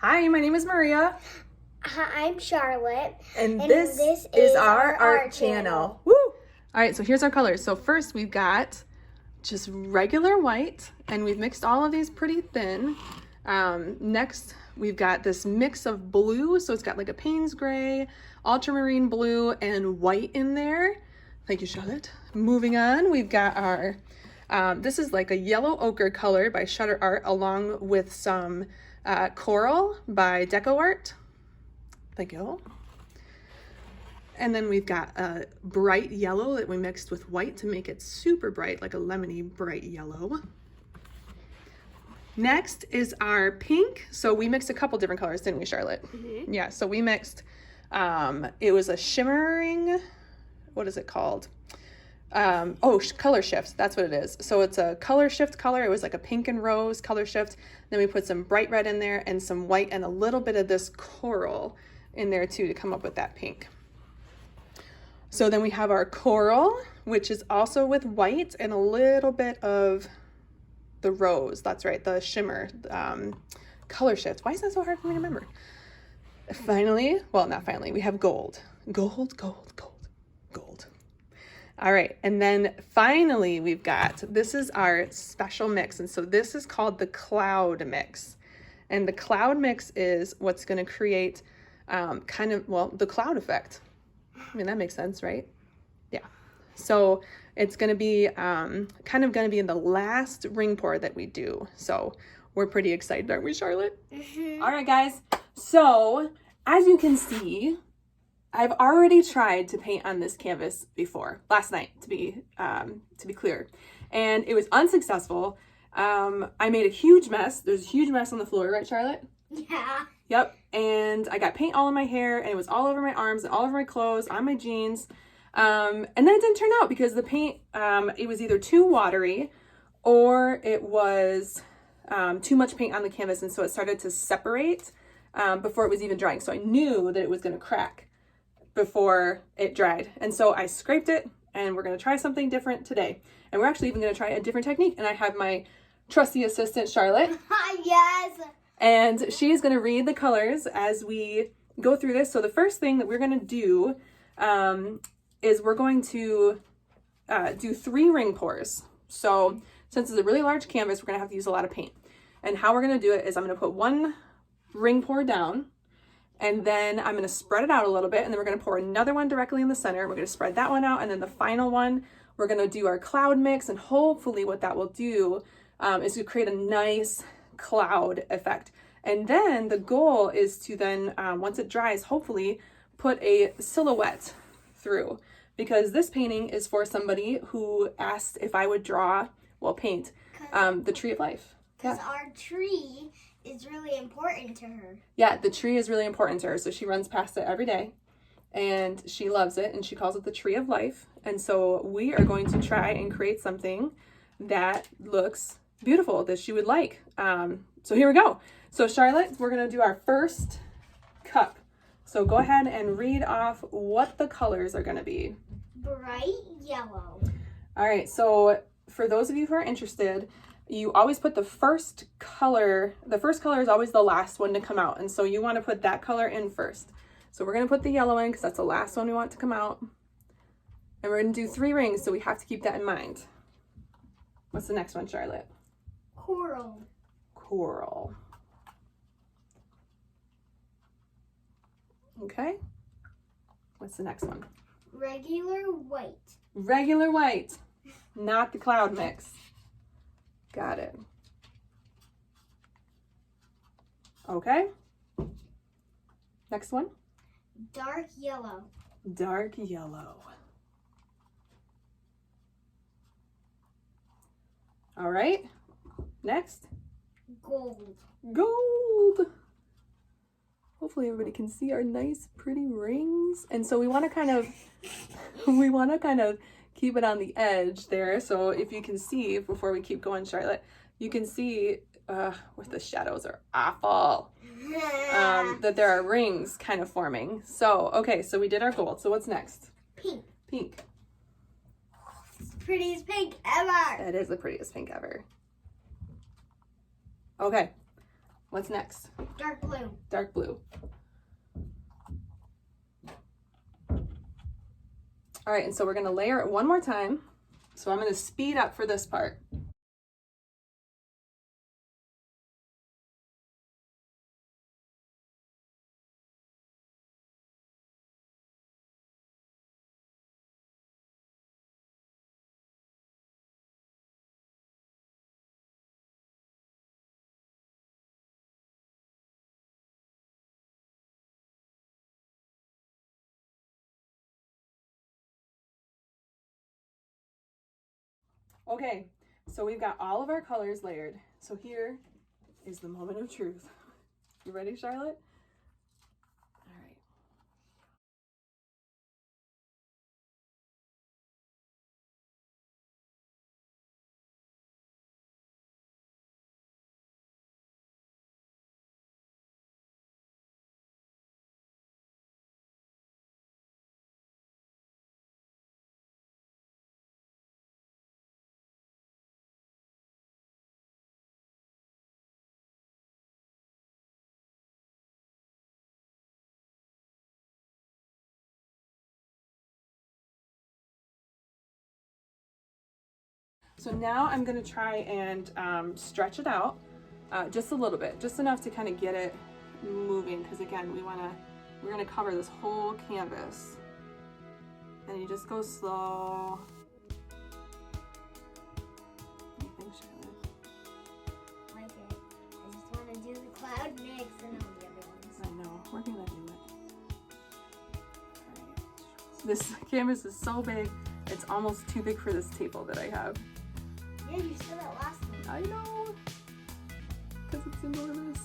Hi, my name is Maria. Hi, I'm Charlotte. And this is our art channel. Woo! All right, so here's our colors. So first we've got just regular white, and we've mixed all of these pretty thin. Next, we've got this mix of blue. So it's got like a Payne's gray, ultramarine blue, and white in there. Thank you, Charlotte. Moving on, we've got our, this is like a yellow ochre color by Shutter Art, along with some coral by Deco Art. Thank you. And then we've got a bright yellow that we mixed with white to make it super bright, like a lemony bright yellow. Next is our pink. So we mixed a couple different colors, didn't we, Charlotte? Mm-hmm. Yeah, so we mixed, it was a shimmering, what is it called? Color shift, that's what it is. So it's a color shift color. It was like a pink and rose color shift. Then we put some bright red in there and some white and a little bit of this coral in there too to come up with that pink. So then we have our coral, which is also with white and a little bit of the rose. That's right, the shimmer, color shift. Why is that so hard for me to remember? Finally, well, not finally, we have gold. Gold. All right, and then finally we've got, this is our special mix, and so this is called the cloud mix. And the cloud mix is what's gonna create the cloud effect. I mean, that makes sense, right? Yeah. So it's gonna be gonna be in the last ring pour that we do. So we're pretty excited, aren't we, Charlotte? Mm-hmm. All right, guys. So as you can see, I've already tried to paint on this canvas before, last night to be clear, and it was unsuccessful. I made a huge mess. There's a huge mess on the floor, right, Charlotte? Yeah. Yep, and I got paint all in my hair, and it was all over my arms and all over my clothes, on my jeans, and then it didn't turn out because the paint, it was either too watery or it was too much paint on the canvas, and so it started to separate before it was even drying, so I knew that it was going to crack before it dried. And so I scraped it, and we're going to try something different today. And we're actually even going to try a different technique. And I have my trusty assistant, Charlotte. Yes. And she's going to read the colors as we go through this. So the first thing that we're going to do is we're going to do 3 ring pours. So since it's a really large canvas, we're going to have to use a lot of paint. And how we're going to do it is I'm going to put 1 ring pour down, and then I'm going to spread it out a little bit, and then we're going to pour another one directly in the center. We're going to spread that one out, and then the final one, we're going to do our cloud mix, and hopefully what that will do is to create a nice cloud effect. And then the goal is to then, once it dries, hopefully put a silhouette through, because this painting is for somebody who asked if I would paint the tree of life. Because our tree is really important to her. Yeah, the tree is really important to her. So she runs past it every day and she loves it, and she calls it the tree of life. And so we are going to try and create something that looks beautiful, that she would like. So here we go. So Charlotte, we're going to do our first cup. So go ahead and read off what the colors are going to be. Bright yellow. All right, so for those of you who are interested, you always put the first color is always the last one to come out. And so you want to put that color in first. So we're going to put the yellow in because that's the last one we want to come out. And we're going to do 3 rings, so we have to keep that in mind. What's the next one, Charlotte? Coral. Coral. Okay. What's the next one? Regular white. Regular white, not the cloud mix. Got it. Okay. Next one. Dark yellow. Dark yellow. All right. Next. Gold. Gold. Hopefully everybody can see our nice pretty rings. And so we want to kind of keep it on the edge there. So if you can see, before we keep going, Charlotte, you can see where the shadows are awful, that there are rings kind of forming. So, okay, so we did our gold. So what's next? Pink. Pink. It's the prettiest pink ever. That is the prettiest pink ever. Okay, What's next? Dark blue. Dark blue. All right, and so we're gonna layer it one more time. So I'm gonna speed up for this part. Okay, so we've got all of our colors layered. So here is the moment of truth. You ready, Charlotte? All right. So now I'm gonna try and stretch it out just a little bit, just enough to kind of get it moving, because again, we're gonna cover this whole canvas. And you just go slow. What do you think, Charlotte? Like it. I just want to do the cloud next and all the other ones. I know, we're gonna do it. All right. This canvas is so big, it's almost too big for this table that I have. Yeah, you said that last one. I know, because it's enormous.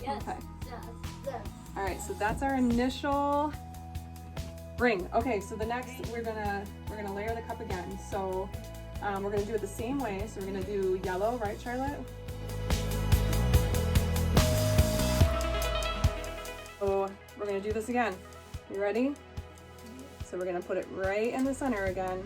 Okay. All right, so that's our initial ring. Okay, so the next we're gonna layer the cup again. So we're gonna do it the same way. So we're gonna do yellow, right, Charlotte? So we're gonna do this again. You ready? So we're gonna put it right in the center again.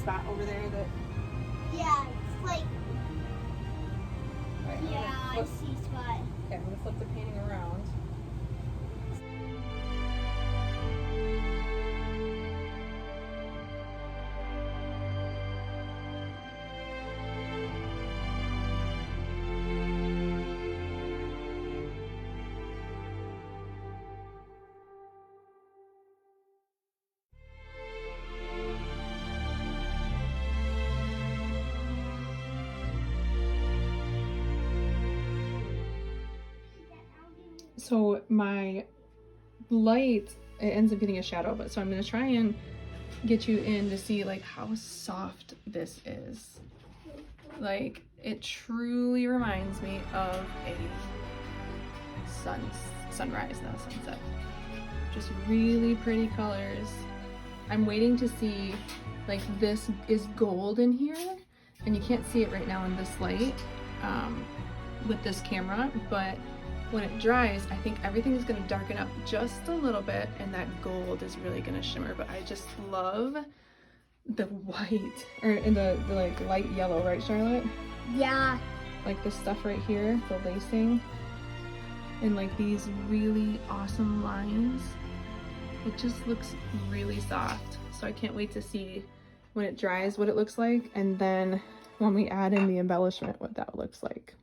spot over there that. Yeah, it's like, Right, I'm gonna yeah, I flip- see spot. Okay, I'm gonna flip the painting around. So my light, it ends up getting a shadow, but so I'm gonna try and get you in to see like how soft this is. Like it truly reminds me of a sunrise, not sunset. Just really pretty colors. I'm waiting to see, like this is gold in here and you can't see it right now in this light with this camera, but when it dries, I think everything is going to darken up just a little bit and that gold is really going to shimmer. But I just love the white, or in the like light yellow, right, Charlotte? Yeah. Like this stuff right here, the lacing, and like these really awesome lines. It just looks really soft. So I can't wait to see when it dries what it looks like, and then when we add in the embellishment what that looks like.